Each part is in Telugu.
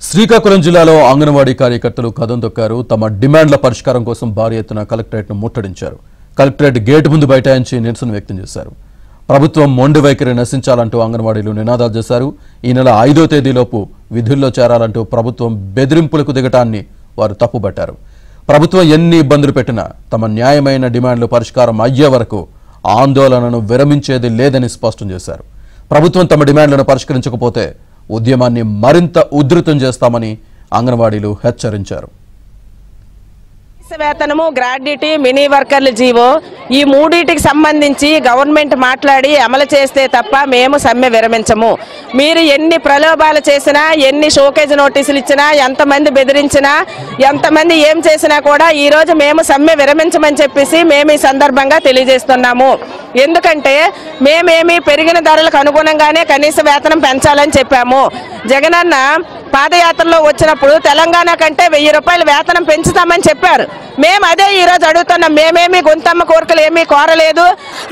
శ్రీకాకుళం జిల్లాలో అంగన్వాడీ కార్యకర్తలు కదం తొక్కారు. తమ డిమాండ్ల పరిష్కారం కోసం భారీ ఎత్తున కలెక్టరేట్ను ముట్టడించారు. కలెక్టరేట్ గేటు ముందు బైఠాయించి నిరసన వ్యక్తం చేశారు. ప్రభుత్వం మొండి వైఖరి నశించాలంటూ అంగన్వాడీలు నినాదాలు చేశారు. ఈ నెల 5వ తేదీలోపు విధుల్లో చేరాలంటూ ప్రభుత్వం బెదిరింపులకు దిగటాన్ని వారు తప్పుబట్టారు. ప్రభుత్వం ఎన్ని ఇబ్బందులు పెట్టినా తమ న్యాయమైన డిమాండ్లు పరిష్కారం అయ్యే వరకు ఆందోళనను విరమించేది లేదని స్పష్టం చేశారు. ప్రభుత్వం తమ డిమాండ్లను పరిష్కరించకపోతే ఉద్యమాన్ని మరింత ఉధృతం చేస్తామని అంగన్వాడీలు హెచ్చరించారు. వేతనము, గ్రాడ్యుటీ, మినీ వర్కర్ల జీవో ఈ మూడింటికి సంబంధించి గవర్నమెంట్ మాట్లాడి అమలు చేస్తే తప్ప మేము సమ్మె విరమించము. మీరు ఎన్ని ప్రలోభాలు చేసినా, ఎన్ని షోకేజ్ నోటీసులు ఇచ్చినా, ఎంతమంది బెదిరించినా, ఎంతమంది ఏం చేసినా కూడా ఈరోజు మేము సమ్మె విరమించమని చెప్పేసి మేము ఈ సందర్భంగా తెలియజేస్తున్నాము. ఎందుకంటే మేమేమి పెరిగిన ధరలకు అనుగుణంగానే కనీస వేతనం పెంచాలని చెప్పాము. జగనన్న పాదయాత్రలో వచ్చినప్పుడు తెలంగాణ కంటే 1000 రూపాయలు వేతనం పెంచుతామని చెప్పారు. మేము అదే ఈరోజు అడుగుతున్నాం. మేమేమి గొంతమ్మ కోరికలు ఏమీ కోరలేదు.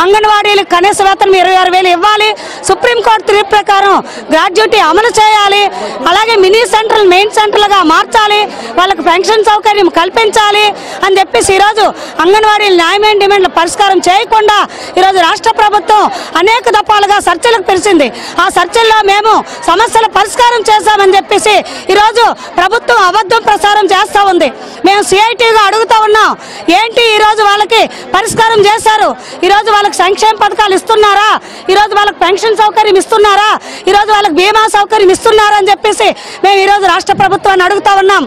అంగన్వాడీలకు కనీస వేతనం 26,000 ఇవ్వాలి. సుప్రీంకోర్టు తీర్పు ప్రకారం గ్రాడ్యుటీ అమలు చేయాలి. అలాగే మినీ సెంటర్లు మెయిన్ సెంటర్లుగా మార్చాలి. వాళ్ళకి పెన్షన్ సౌకర్యం కల్పించాలి అని చెప్పేసి ఈరోజు అంగన్వాడీలు న్యాయమైన డిమాండ్ల పరిష్కారం చేయకుండా ఈరోజు రాష్ట్ర ప్రభుత్వం అనేక దఫాలుగా చర్చలకు పిలిచింది. ఆ చర్చల్లో మేము సమస్యల పరిష్కారం చేశామని చెప్పేసి ఈరోజు ప్రభుత్వం అబద్ధం ప్రచారం చేస్తూ ఉంది. మేము సిఐటిగా అడుగుతా ఉన్నాం, ఏంటి ఈరోజు వాళ్ళకి పరిష్కారం చేశారు? ఈరోజు వాళ్ళకి సంక్షేమ పథకాలు ఇస్తున్నారా? ఈరోజు వాళ్ళకి పెన్షన్ సౌకర్యం ఇస్తున్నారా? ఈరోజు వాళ్ళకి బీమా సౌకర్యం ఇస్తున్నారా అని చెప్పేసి మేము ఈరోజు రాష్ట్ర ప్రభుత్వాన్ని అడుగుతా ఉన్నాం.